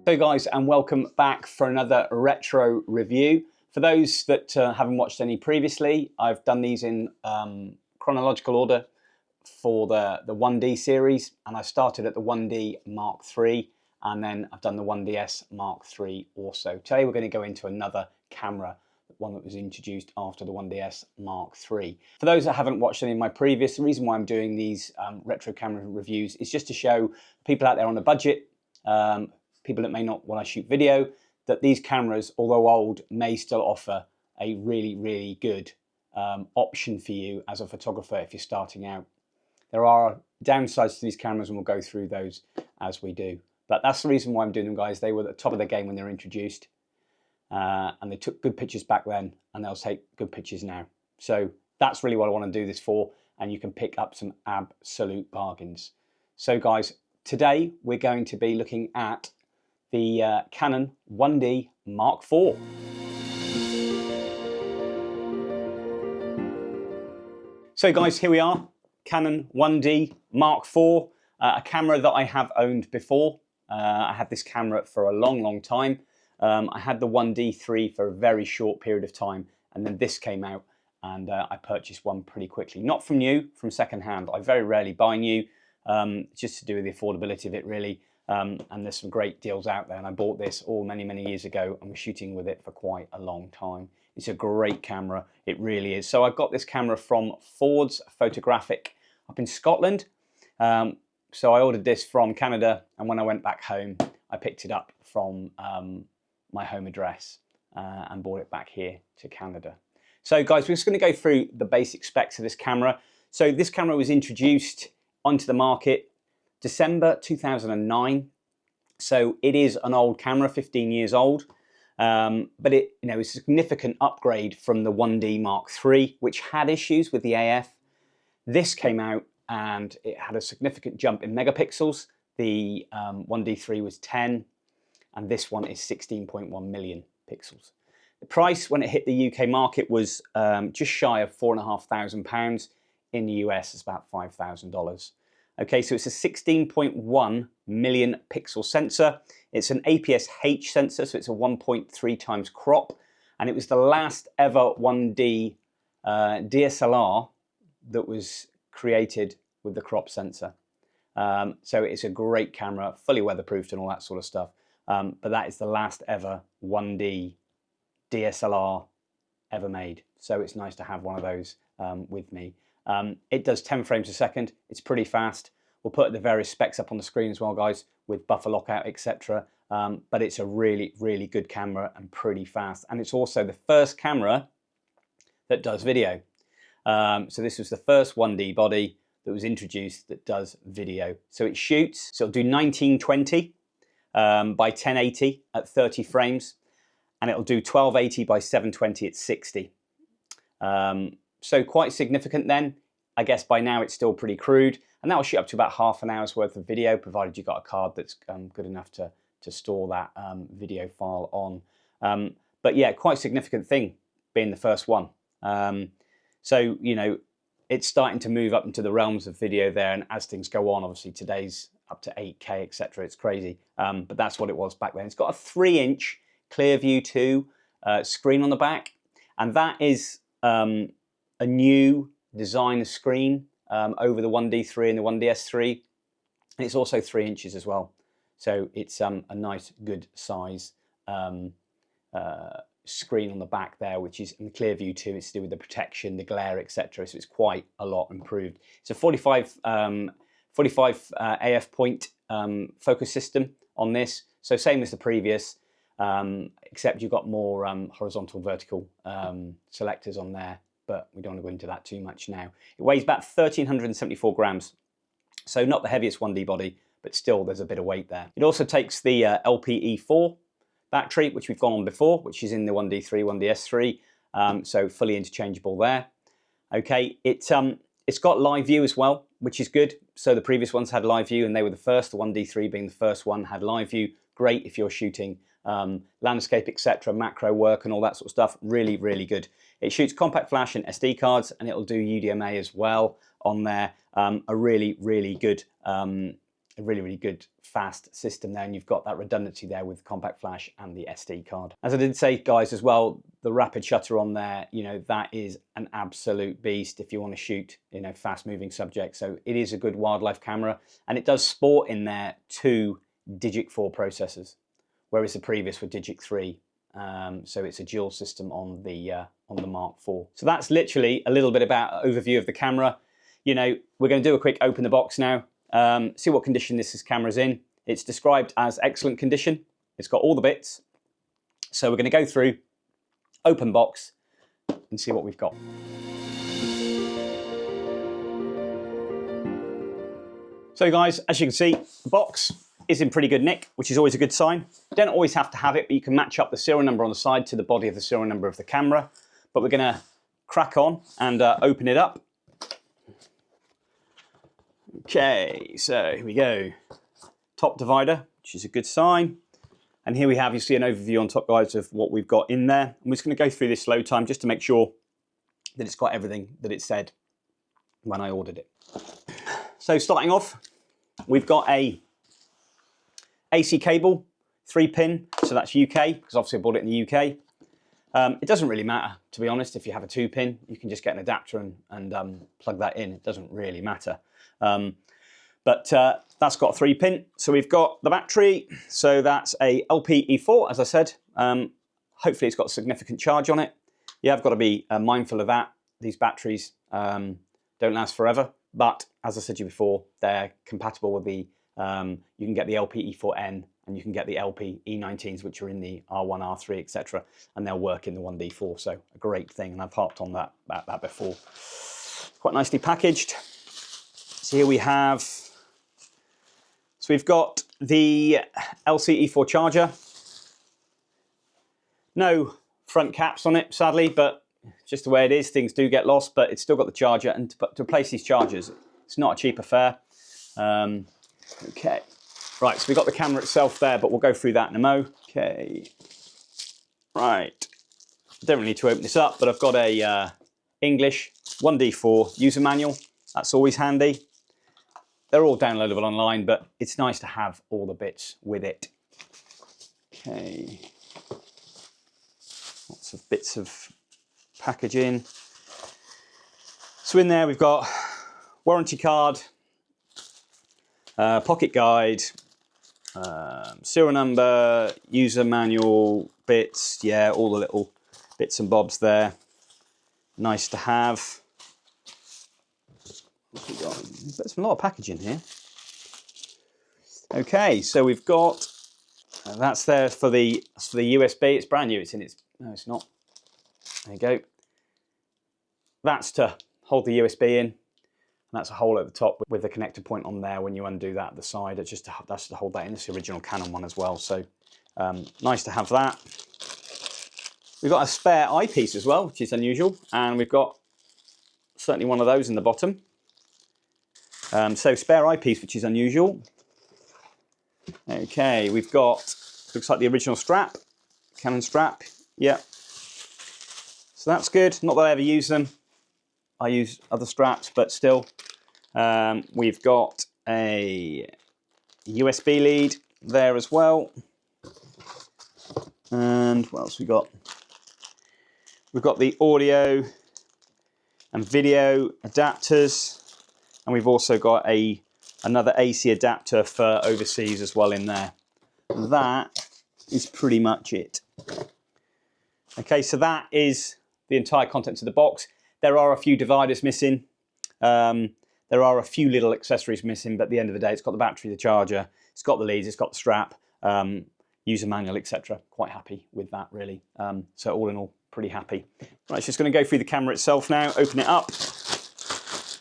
So guys, and welcome back for another retro review. For those that haven't watched any previously, I've done these in chronological order for the 1D series, and I started at the 1D Mark III, and then I've done the 1DS Mark III also. Today we're going to go into another camera, one that was introduced after the 1DS Mark III. For those that haven't watched any of my previous, the reason why I'm doing these retro camera reviews is just to show people out there on a budget, people that may not want to shoot video, that these cameras, although old, may still offer a really good option for you as a photographer if you're starting out. There are downsides to these cameras, and we'll go through those as we do. But that's the reason why I'm doing them, guys. They were at the top of their game when they were introduced, and they took good pictures back then, and they'll take good pictures now. So that's really what I want to do this for, and you can pick up some absolute bargains. So guys, today we're going to be looking at the Canon 1D Mark IV. So guys, here we are, Canon 1D Mark IV, a camera that I have owned before. I had this camera for a long time. I had the 1D3 for a very short period of time, and then this came out, and I purchased one pretty quickly. Not from new, from second hand. I very rarely buy new, just to do with the affordability of it really. And there's some great deals out there, and I bought this many years ago and was shooting with it for quite a long time. It's a great camera, it really is. So I got this camera from Ffordes Photographic up in Scotland. So I ordered this from Canada, and when I went back home I picked it up from my home address and brought it back here to Canada. So guys, we're just going to go through the basic specs of this camera. So this camera was introduced onto the market December 2009, so it is an old camera, 15 years old, but it is a significant upgrade from the 1D Mark III, which had issues with the AF. This came out and it had a significant jump in megapixels. The 1D3 was 10, and this one is 16.1 million pixels. The price when it hit the UK market was just shy of £4,500. In the US, it's about $5,000. Okay, so it's a 16.1 million pixel sensor. It's an APS-H sensor, so it's a 1.3 times crop, and it was the last ever 1D DSLR that was created with the crop sensor. So it's a great camera, fully weatherproofed and all that sort of stuff. But that is the last ever 1D DSLR ever made. So it's nice to have one of those with me. It does 10 frames a second. It's pretty fast. We'll put the various specs up on the screen as well, guys, with buffer lockout, etc. But it's a really good camera and pretty fast. And it's also the first camera that does video. So this was the first 1D body that was introduced that does video. So it shoots, so it'll do 1920 by 1080 at 30 frames, and it'll do 1280 by 720 at 60. So quite significant then. I guess by now it's still pretty crude, and that'll shoot up to about half an hour's worth of video, provided you've got a card that's good enough to store that video file on. But yeah, quite significant thing being the first one. So, it's starting to move up into the realms of video there, and as things go on, obviously today's up to 8K, etc. It's crazy, but that's what it was back then. It's got a 3-inch Clearview 2 screen on the back, and that is a new design screen over the 1D3 and the 1DS3, and it's also 3 inches as well. So it's a nice, good size screen on the back there, which is in the Clearview 2. It's to do with the protection, the glare, etc. So it's quite a lot improved. It's a 45 AF point focus system on this. So same as the previous, except you've got more horizontal, vertical selectors on there, but we don't want to go into that too much now. It weighs about 1,374 grams, so not the heaviest 1D body, but still there's a bit of weight there. It also takes the LPE4 battery, which we've gone on before, which is in the 1D3, 1DS3, so fully interchangeable there. Okay, it's got live view as well, which is good. So the previous ones had live view, and they were the first. The 1D3 being the first one had live view. Great if you're shooting landscape, etc., macro work and all that sort of stuff. Really good. It shoots compact flash and SD cards, and it'll do UDMA as well on there. A really good a really, really good fast system there, and you've got that redundancy there with compact flash and the SD card. As I did say, guys, as well, the rapid shutter on there, you know, that is an absolute beast if you want to shoot, you know, fast moving subjects. So it is a good wildlife camera, and it does sport in there 2 Digic 4 processors, whereas the previous were Digic 3. So it's a dual system on the Mark IV. So that's literally a little bit about an overview of the camera. You know, we're going to do a quick open the box now, see what condition this camera's in. It's described as excellent condition. It's got all the bits. So we're going to go through, open box, and see what we've got. So guys, as you can see, the box is in pretty good nick, which is always a good sign. You don't always have to have it, but you can match up the serial number on the side to the body of the serial number of the camera. But we're going to crack on and open it up. Okay, so here we go. Top divider, which is a good sign. And here we have, you see an overview on top, guys, of what we've got in there. I'm just going to go through this slow time just to make sure that it's got everything that it said when I ordered it. So starting off, we've got a AC cable, 3-pin, so that's UK, because obviously I bought it in the UK. It doesn't really matter, to be honest. If you have a 2-pin, you can just get an adapter and plug that in. It doesn't really matter. But that's got a 3-pin. So we've got the battery. So that's a LPE4, as I said. Hopefully it's got a significant charge on it. You have got to be mindful of that. These batteries don't last forever. But as I said to you before, they're compatible with the, you can get the LPE4N and you can get the LPE19s, which are in the R1, R3, etc. And they'll work in the 1D4. So a great thing. And I've harped on that before. Quite nicely packaged. So here we have, so we've got the LCE4 charger. No front caps on it, sadly, but just the way it is, things do get lost, but it's still got the charger. And to replace these chargers, it's not a cheap affair. Okay, right, so we've got the camera itself there, but we'll go through that in a mo. Okay, right, don't really need to open this up, but I've got a English 1D4 user manual. That's always handy. They're all downloadable online, but it's nice to have all the bits with it. Okay. Lots of bits of packaging. So in there we've got warranty card, pocket guide, serial number, user manual bits. Yeah, all the little bits and bobs there. Nice to have. There's a lot of packaging here. Okay, so we've got that's there for the USB. It's brand new. No, it's not. There you go. That's to hold the USB in. And that's a hole at the top with the connector point on there. When you undo that at the side, that's to hold that in. It's the original Canon one as well. So nice to have that. We've got a spare eyepiece as well, which is unusual, and we've got certainly one of those in the bottom. So spare eyepiece, which is unusual. Okay, we've got, looks like the original strap, Canon strap. Yeah. So that's good. Not that I ever use them. I use other straps, but still. We've got a USB lead there as well. And what else we got? We've got the audio and video adapters. And we've also got another AC adapter for overseas as well in there. That is pretty much it. Okay, so that is the entire contents of the box. There are a few dividers missing. There are a few little accessories missing, but at the end of the day, it's got the battery, the charger, it's got the leads, it's got the strap, user manual, etc. Quite happy with that, really. So all in all, pretty happy. Right, just going to go through the camera itself now, open it up.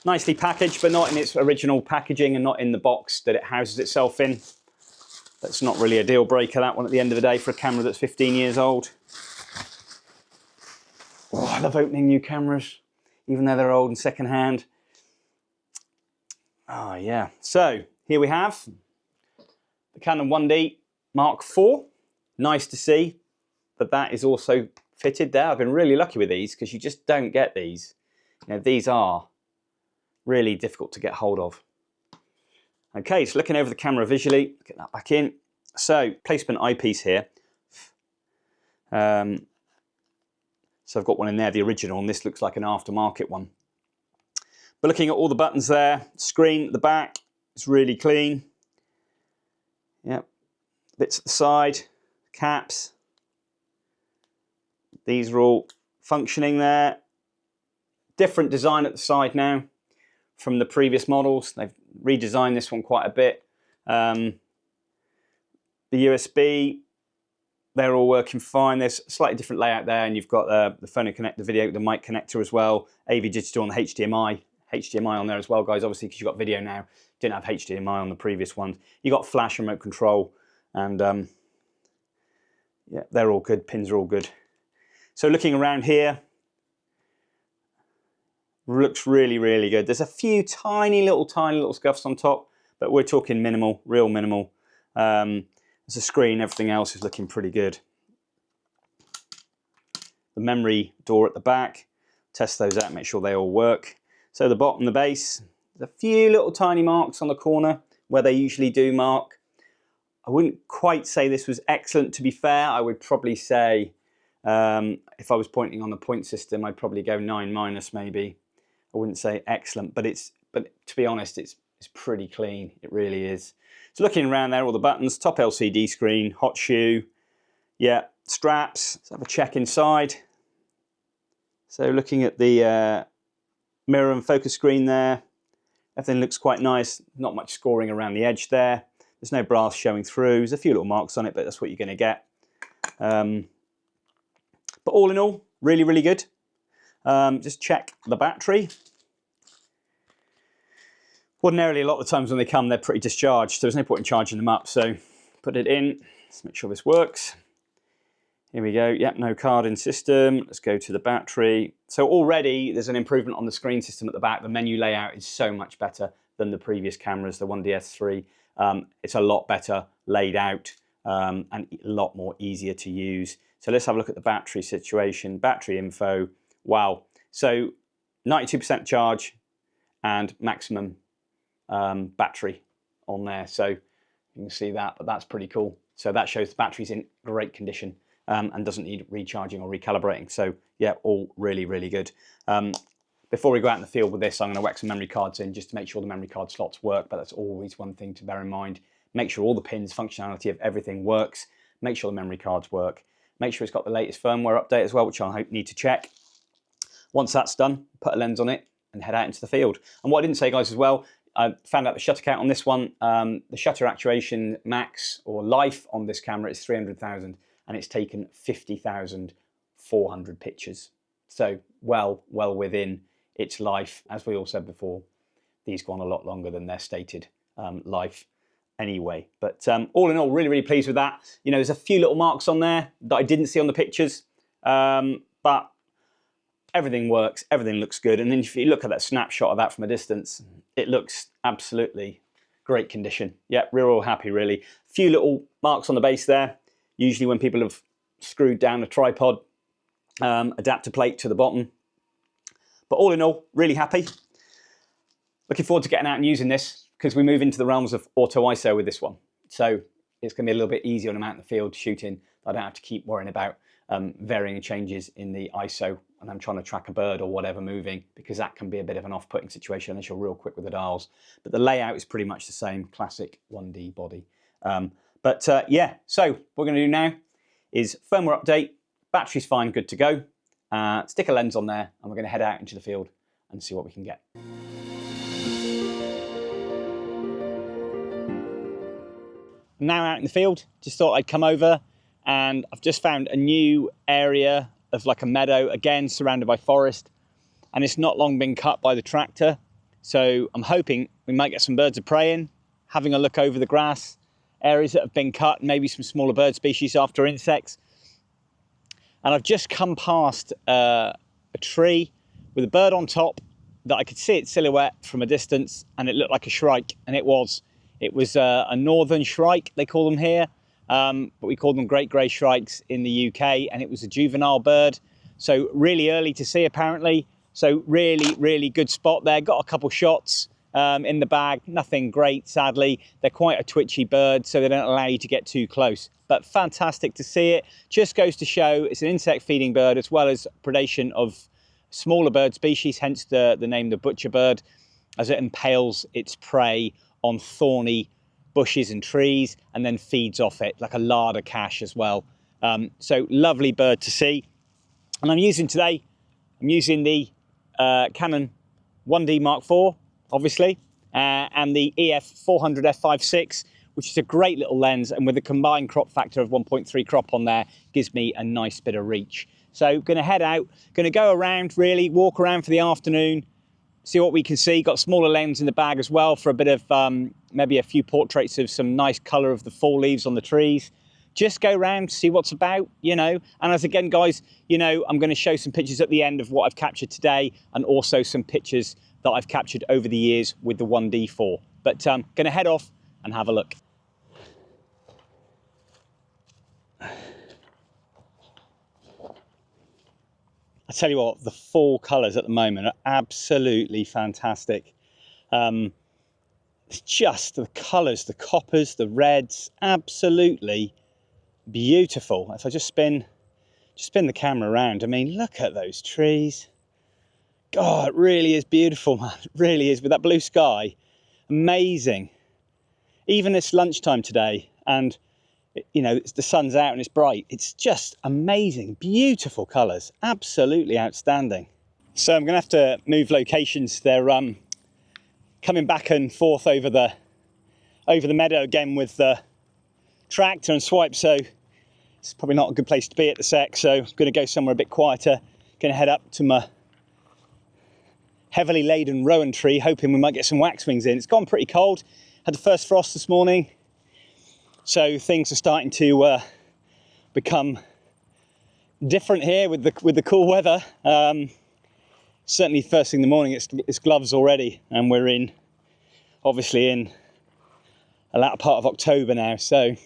Nicely packaged, but not in its original packaging and not in the box that it houses itself in. That's not really a deal breaker, that one, at the end of the day, for a camera that's 15 years old. Oh, I love opening new cameras, even though they're old and second-hand. Oh, yeah. So, here we have the Canon 1D Mark IV. Nice to see that that is also fitted there. I've been really lucky with these because you just don't get these. You know, these are really difficult to get hold of. Okay, so looking over the camera visually, get that back in. So placement eyepiece here. So I've got one in there, the original, and this looks like an aftermarket one. But looking at all the buttons there, screen at the back, it's really clean. Yep, bits at the side, caps. These are all functioning there. Different design at the side now from the previous models. They've redesigned this one quite a bit. The USB, they're all working fine. There's a slightly different layout there, and you've got the phone and connect the video, the mic connector as well. AV digital on the HDMI on there as well, guys, obviously, because you've got video now. Didn't have HDMI on the previous ones. You got flash remote control, and yeah, they're all good. Pins are all good. So looking around here, looks really, really good. There's a few tiny little scuffs on top, but we're talking minimal, real minimal. There's a screen, everything else is looking pretty good. The memory door at the back, test those out, make sure they all work. So the bottom, the base, there's a few little tiny marks on the corner where they usually do mark. I wouldn't quite say this was excellent, to be fair. I would probably say, if I was pointing on the point system, I'd probably go 9- maybe. I wouldn't say excellent, but to be honest, it's pretty clean. It really is. So looking around there, all the buttons, top LCD screen, hot shoe, yeah, straps. Let's have a check inside. So looking at the mirror and focus screen there, everything looks quite nice. Not much scoring around the edge there. There's no brass showing through. There's a few little marks on it, but that's what you're going to get. But all in all, really, really good. Just check the battery. Ordinarily, a lot of the times when they come, they're pretty discharged, so there's no point in charging them up. So put it in. Let's make sure this works. Here we go. Yep, no card in system. Let's go to the battery. So already there's an improvement on the screen system at the back. The menu layout is so much better than the previous cameras, the 1DS3. It's a lot better laid out and a lot more easier to use. So let's have a look at the battery situation, battery info. Wow. So 92% charge and maximum battery on there. So you can see that, but that's pretty cool. So that shows the battery's in great condition and doesn't need recharging or recalibrating. So yeah, all really, really good. Before we go out in the field with this, I'm going to whack some memory cards in just to make sure the memory card slots work, but that's always one thing to bear in mind. Make sure all the pins, functionality of everything works. Make sure the memory cards work. Make sure it's got the latest firmware update as well, which I need to check. Once that's done, put a lens on it and head out into the field. And what I didn't say, guys, as well, I found out the shutter count on this one. The shutter actuation max or life on this camera is 300,000, and it's taken 50,400 pictures. So well within its life. As we all said before, these go on a lot longer than their stated life anyway. But all in all, really, really pleased with that. You know, there's a few little marks on there that I didn't see on the pictures, but everything works, everything looks good. And then if you look at that snapshot of that from a distance, it looks absolutely great condition. Yeah, we're all happy, really. A few little marks on the base there. Usually when people have screwed down a tripod adapter plate to the bottom. But all in all, really happy. Looking forward to getting out and using this because we move into the realms of auto ISO with this one. So it's going to be a little bit easier when I'm out in the field shooting. I don't have to keep worrying about varying changes in the ISO and I'm trying to track a bird or whatever moving, because that can be a bit of an off-putting situation unless you're real quick with the dials. But the layout is pretty much the same, classic 1D body. Yeah, so what we're going to do now is firmware update. Battery's fine, good to go. Stick a lens on there and we're going to head out into the field and see what we can get. I'm now out in the field, just thought I'd come over, and I've just found a new area of like a meadow, again surrounded by forest, and it's not long been cut by the tractor. So I'm hoping we might get some birds of prey in, having a look over the grass, areas that have been cut, maybe some smaller bird species after insects. And I've just come past a tree with a bird on top that I could see its silhouette from a distance, and it looked like a shrike, and it was. It was a northern shrike, they call them here, but we call them great grey shrikes in the UK, and it was a juvenile bird. So really early to see apparently. So really, really good spot there. Got a couple shots. in the bag. Nothing great, sadly. They're quite a twitchy bird, so they don't allow you to get too close. But fantastic to see it. Just goes to show it's an insect feeding bird as well as predation of smaller bird species, hence the name the butcher bird, as it impales its prey on thorny bushes and trees and then feeds off it like a larder cache as well. So lovely bird to see. And I'm using the Canon 1D Mark IV, obviously, and the EF 400 f5.6, which is a great little lens, and with a combined crop factor of 1.3 crop on there, gives me a nice bit of reach. So going to head out, going to go around, really walk around for the afternoon, see what we can see. Got a smaller lens in the bag as well for a bit of maybe a few portraits of some nice colour of the fall leaves on the trees. Just go around, see what's about, you know. And as again, guys, you know, I'm going to show some pictures at the end of what I've captured today, and also some pictures that I've captured over the years with the 1D4. But going to head off and have a look. I tell you what, the fall colours at the moment are absolutely fantastic. It's just the colours, the coppers, the reds, absolutely beautiful. If I just spin the camera around, I mean, look at those trees. God, it really is beautiful, man. It really is, with that blue sky. Amazing. Even it's lunchtime today, and you know, the sun's out and it's bright. It's just amazing, beautiful colours, absolutely outstanding. So I'm going to have to move locations. They're coming back and forth over the meadow again with the tractor and swipe, so it's probably not a good place to be at the sec. So I'm going to go somewhere a bit quieter. Going to head up to my heavily laden rowan tree, hoping we might get some waxwings in. It's gone pretty cold. Had the first frost this morning, so things are starting to become different here with the cool weather. Certainly first thing in the morning it's gloves already, and we're obviously in a latter part of October now. So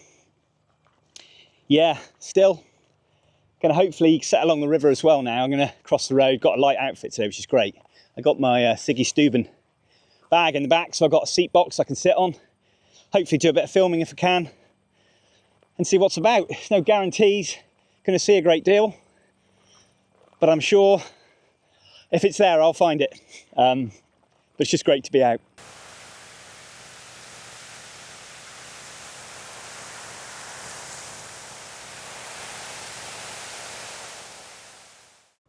yeah, still gonna hopefully set along the river as well now. I'm gonna cross the road. Got a light outfit today, which is great. I got my Siggy Steuben bag in the back, so I've got a seat box I can sit on. Hopefully do a bit of filming if I can, and see what's about. There's no guarantees going to see a great deal, but I'm sure if it's there, I'll find it. But it's just great to be out.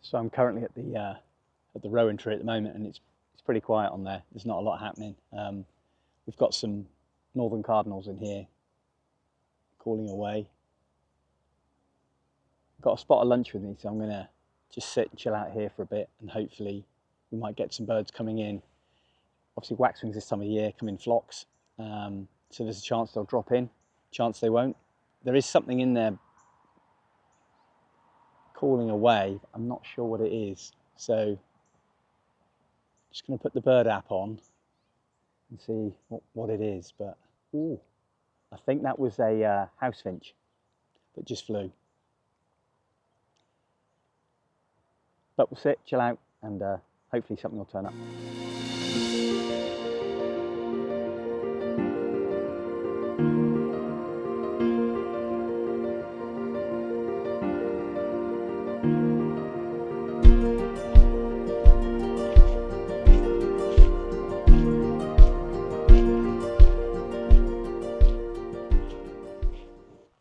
So I'm currently at the rowan tree at the moment, and it's pretty quiet on there. There's not a lot happening. We've got some northern cardinals in here calling away. Got a spot of lunch with me, so I'm gonna just sit and chill out here for a bit, and hopefully we might get some birds coming in. Obviously waxwings this time of year come in flocks, so there's a chance they'll drop in, chance they won't. There is something in there calling away. I'm not sure what it is, so just going to put the bird app on and see what it is. But ooh, I think that was a house finch that just flew. But we'll sit, chill out, and hopefully something will turn up.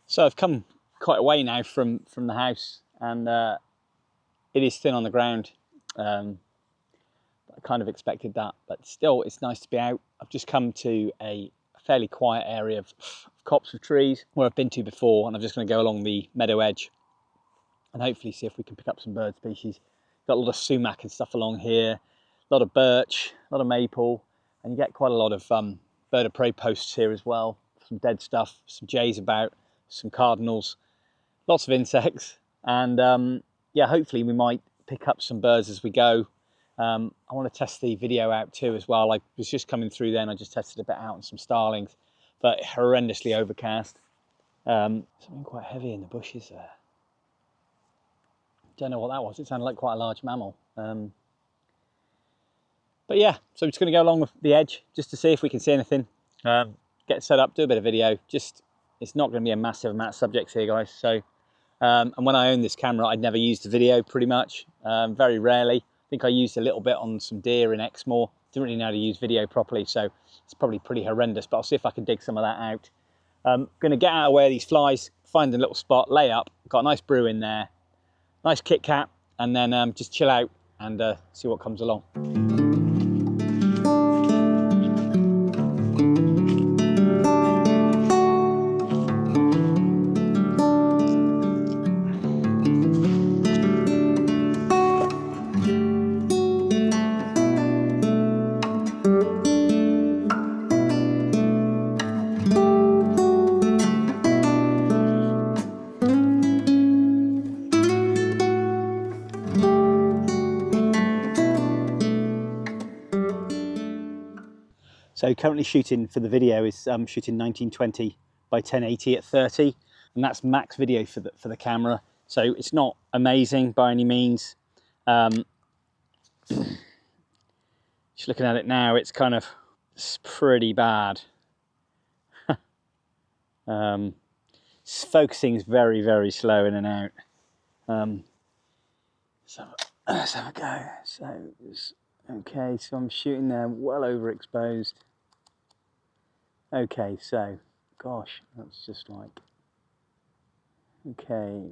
So I've come quite a way now from the house, and it is thin on the ground. I kind of expected that, but still it's nice to be out. I've just come to a fairly quiet area of copse of trees where I've been to before, and I'm just going to go along the meadow edge and hopefully see if we can pick up some bird species. Got a lot of sumac and stuff along here, a lot of birch, a lot of maple, and you get quite a lot of bird of prey posts here as well. Some dead stuff, some jays about, some cardinals, lots of insects, and yeah, hopefully we might pick up some birds as we go. I want to test the video out too as well. I was just coming through then, I just tested a bit out on some starlings, but horrendously overcast. Something quite heavy in the bushes there. Don't know what that was. It sounded like quite a large mammal. But But yeah, so I'm just going to go along with the edge just to see if we can see anything. Get set up, do a bit of video. Just, it's not going to be a massive amount of subjects here, guys. So, and when I owned this camera, I'd never used a video pretty much, very rarely. I think I used a little bit on some deer in Exmoor. Didn't really know how to use video properly, so it's probably pretty horrendous, but I'll see if I can dig some of that out. Going to get out of where these flies, find a little spot, lay up, got a nice brew in there, nice Kit Kat, and then just chill out and see what comes along. So currently shooting for the video is shooting 1920 by 1080 at 30, and that's max video for the camera. So it's not amazing by any means. Just looking at it now, it's pretty bad. Focusing is very, very slow in and out. So let's have a go. So okay, so I'm shooting there well overexposed. Okay, so gosh, that's just like, okay.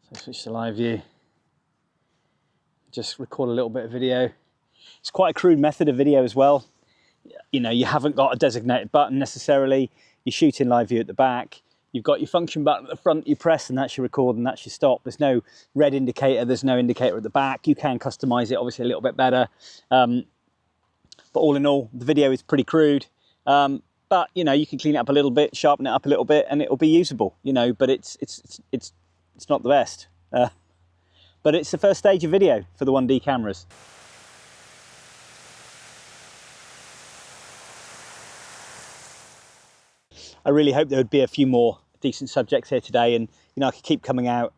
So switch to live view. Just record a little bit of video. It's quite a crude method of video as well. You know, you haven't got a designated button necessarily. You shoot in live view at the back. You've got your function button at the front, you press and that's your record and that's your stop. There's no red indicator, there's no indicator at the back. You can customize it obviously a little bit better. But all in all, the video is pretty crude. But you know, you can clean it up a little bit, sharpen it up a little bit, and it'll be usable. You know, but it's not the best. But it's the first stage of video for the 1D cameras. I really hope there would be a few more decent subjects here today, and you know, I could keep coming out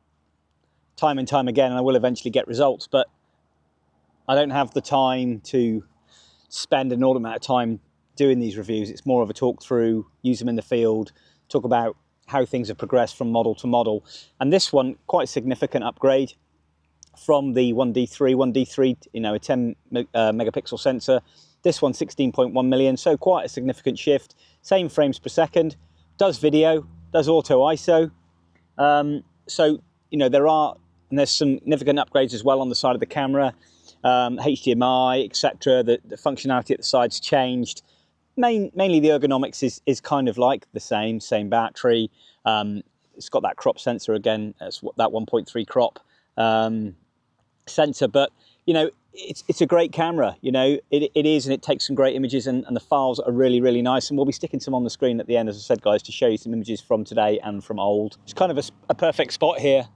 time and time again, and I will eventually get results. But I don't have the time to spend an inordinate amount of time doing these reviews. It's more of a talk through, use them in the field, talk about how things have progressed from model to model. And this one, quite a significant upgrade from the 1D3. 1D3, you know, a 10 megapixel sensor. This one 16.1 million, so quite a significant shift. Same frames per second, does video, does auto ISO. So, you know, there's some significant upgrades as well on the side of the camera. HDMI, etc. The functionality at the side's changed. Mainly the ergonomics is kind of like the same battery. It's got that crop sensor again, that's that 1.3 crop sensor, but you know, it's a great camera. You know, it is, and it takes some great images, and the files are really, really nice, and we'll be sticking some on the screen at the end, as I said, guys, to show you some images from today and from old. It's kind of a perfect spot here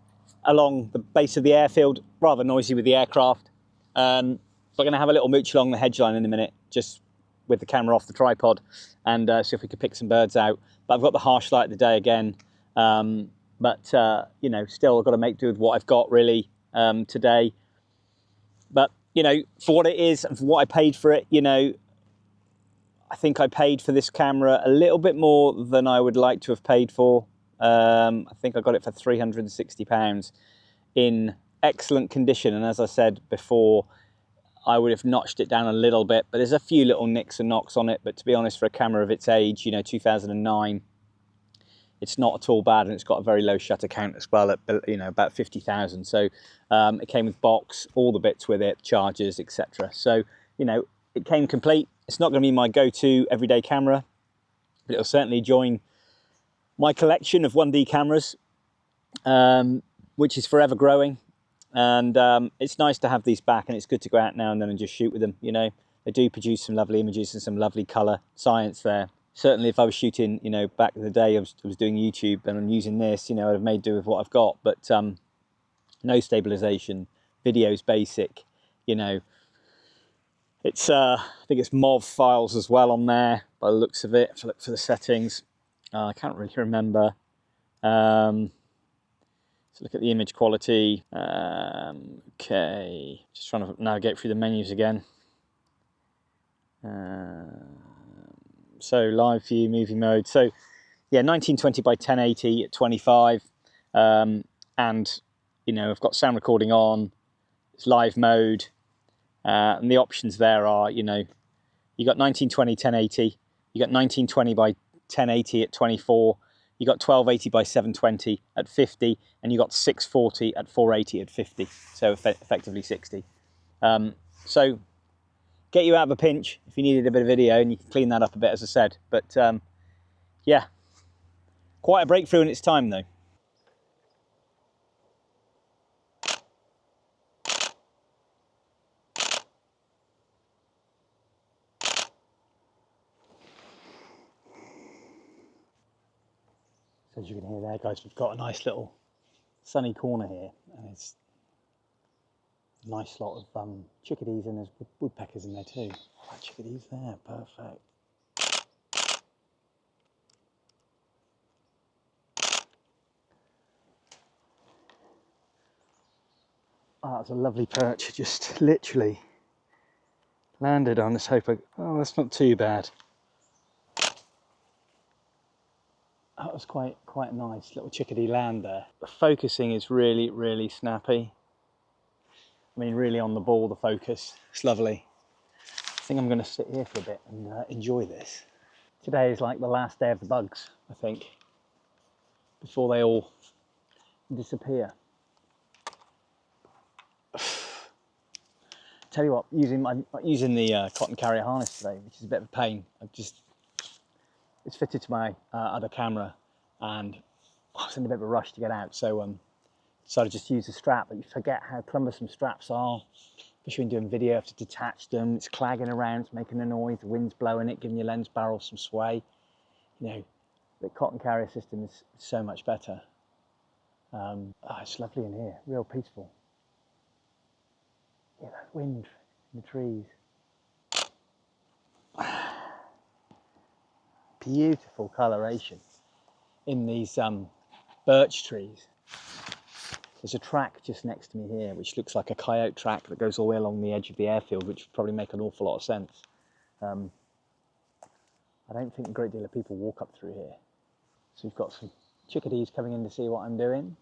along the base of the airfield, rather noisy with the aircraft. We're going to have a little mooch along the hedge line in a minute, just with the camera off the tripod, and see if we could pick some birds out. But I've got the harsh light of the day again, but you know, still I've got to make do with what I've got really today. But you know, for what it is and for what I paid for it, you know, I think I paid for this camera a little bit more than I would like to have paid for. I think I got it for £360 in excellent condition, and as I said before, I would have notched it down a little bit, but there's a few little nicks and knocks on it. But to be honest, for a camera of its age, you know, 2009, it's not at all bad, and it's got a very low shutter count as well at, you know, about 50,000. So it came with box, all the bits with it, chargers, etc. So you know, it came complete. It's not going to be my go-to everyday camera, but it'll certainly join my collection of 1D cameras, which is forever growing. And it's nice to have these back, and it's good to go out now and then and just shoot with them. You know, they do produce some lovely images and some lovely colour science there. Certainly if I was shooting, you know, back in the day, I was doing YouTube and I'm using this, you know, I'd have made do with what I've got. But no stabilization, video's basic, you know. It's I think it's MOV files as well on there by the looks of it. If I look for the settings, I can't really remember. So So look at the image quality. Okay, just trying to navigate through the menus again. So live view, movie mode. So yeah, 1920 by 1080 at 25. And you know, I've got sound recording on. It's live mode. And the options there are, you know, you got 1920 1080. You got 1920 by 1080 at 24. You got 1280 by 720 at 50, and you got 640 at 480 at 50, so effectively 60. So get you out of a pinch if you needed a bit of video, and you can clean that up a bit, as I said. But yeah, quite a breakthrough in its time, though. So as you can hear there, guys, we've got a nice little sunny corner here, and it's a nice lot of chickadees, and there's woodpeckers in there too. Oh, chickadees there, perfect. Oh, that's a lovely perch, just literally landed on. Let's hope oh, that's not too bad. That was quite a nice little chickadee land there. The focusing is really, really snappy. I mean, really on the ball, the focus. It's lovely. I think I'm going to sit here for a bit and enjoy this. Today is like the last day of the bugs, I think, before they all disappear. Tell you what, I'm using the cotton carrier harness today, which is a bit of a pain. It's fitted to my other camera, and I was in a bit of a rush to get out, so decided just to use the strap. But you forget how cumbersome straps are, especially when doing video. You have to detach them. It's clagging around, it's making a noise. The wind's blowing it, giving your lens barrel some sway. You know, the cotton carrier system is so much better. Oh, it's lovely in here, real peaceful. Yeah, that wind in the trees. Beautiful coloration in these birch trees. There's a track just next to me here which looks like a coyote track that goes all the way along the edge of the airfield, which would probably make an awful lot of sense. I don't think a great deal of people walk up through here. So we've got some chickadees coming in to see what I'm doing.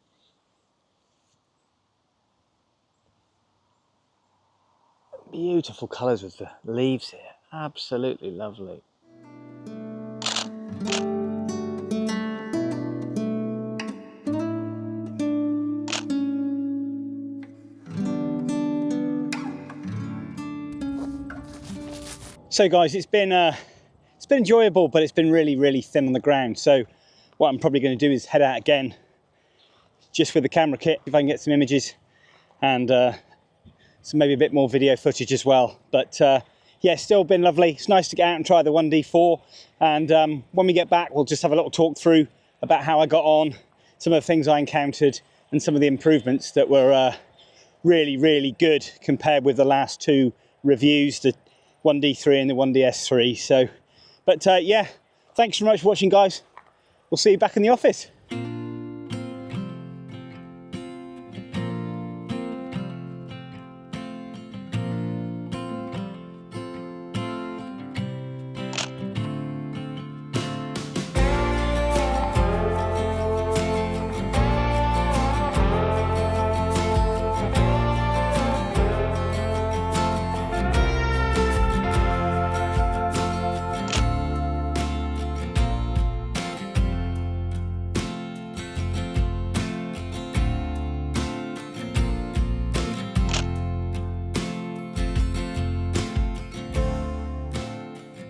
Beautiful colours with the leaves here, absolutely lovely. So guys, it's been enjoyable, but it's been really, really thin on the ground. So what I'm probably going to do is head out again, just with the camera kit, if I can get some images and some maybe a bit more video footage as well. But yeah, still been lovely. It's nice to get out and try the 1D4. And when we get back, we'll just have a little talk through about how I got on, some of the things I encountered, and some of the improvements that were really, really good compared with the last two reviews, the 1D3 and the 1DS3. So, but yeah, thanks so much for watching, guys. We'll see you back in the office.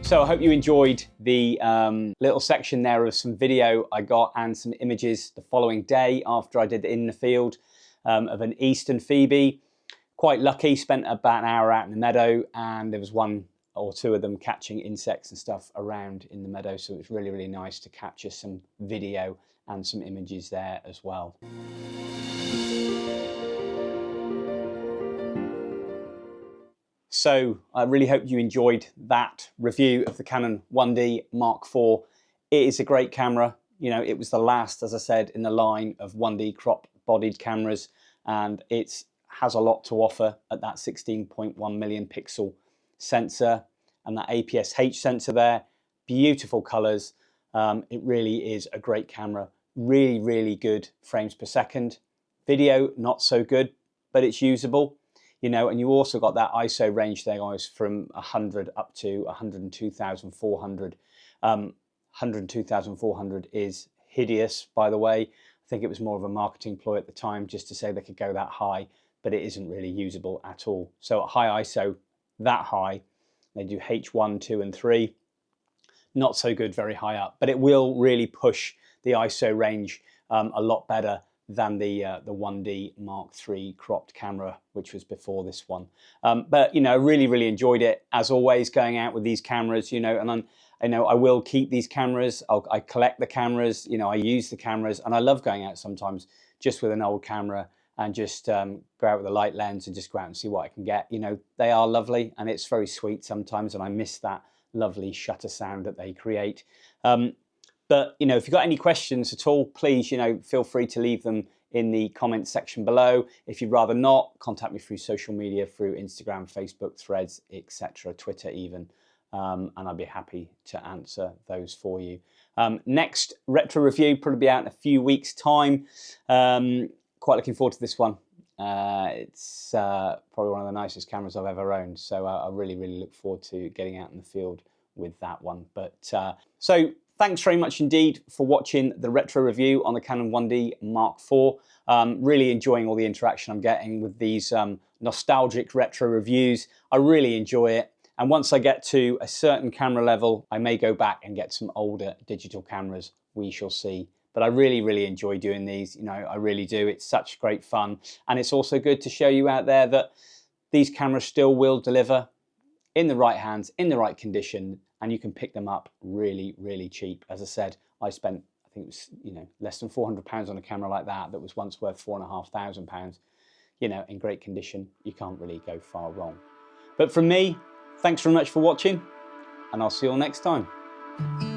So I hope you enjoyed the little section there of some video I got and some images the following day after I did in the field of an eastern phoebe. Quite lucky, spent about an hour out in the meadow, and there was one or two of them catching insects and stuff around in the meadow. So it was really, really nice to capture some video and some images there as well. So I really hope you enjoyed that review of the Canon 1D Mark IV. It is a great camera. You know, it was the last, as I said, in the line of 1D crop bodied cameras, and it has a lot to offer at that 16.1 million pixel sensor and that APS-H sensor there. Beautiful colors. It really is a great camera. Really, really good frames per second. Video, not so good, but it's usable. You know, and you also got that ISO range there, guys, from 100 up to 102,400. 102,400 is hideous, by the way. I think it was more of a marketing ploy at the time just to say they could go that high, but it isn't really usable at all. So at high ISO, that high, they do H1, 2, and 3. Not so good very high up, but it will really push the ISO range a lot better than the 1D Mark III cropped camera, which was before this one. But you know, really, really enjoyed it as always going out with these cameras. You know, and I will keep these cameras. I collect the cameras. You know, I use the cameras, and I love going out sometimes just with an old camera and just go out with a light lens and just go out and see what I can get. You know, they are lovely, and it's very sweet sometimes, and I miss that lovely shutter sound that they create. But you know, if you've got any questions at all, please, you know, feel free to leave them in the comments section below. If you'd rather not, contact me through social media, through Instagram, Facebook, Threads, etc., Twitter even, and I'll be happy to answer those for you. Next retro review probably be out in a few weeks' time. Quite looking forward to this one. It's probably one of the nicest cameras I've ever owned, so I really, really look forward to getting out in the field with that one. But so thanks very much indeed for watching the retro review on the Canon 1D Mark IV. Really enjoying all the interaction I'm getting with these nostalgic retro reviews. I really enjoy it. And once I get to a certain camera level, I may go back and get some older digital cameras. We shall see. But I really, really enjoy doing these. You know, I really do. It's such great fun. And it's also good to show you out there that these cameras still will deliver in the right hands, in the right condition, and you can pick them up really, really cheap. As I said, I spent, I think it was, you know, less than £400 on a camera like that was once worth £4,500. You know, in great condition, you can't really go far wrong. But from me, thanks very much for watching, and I'll see you all next time.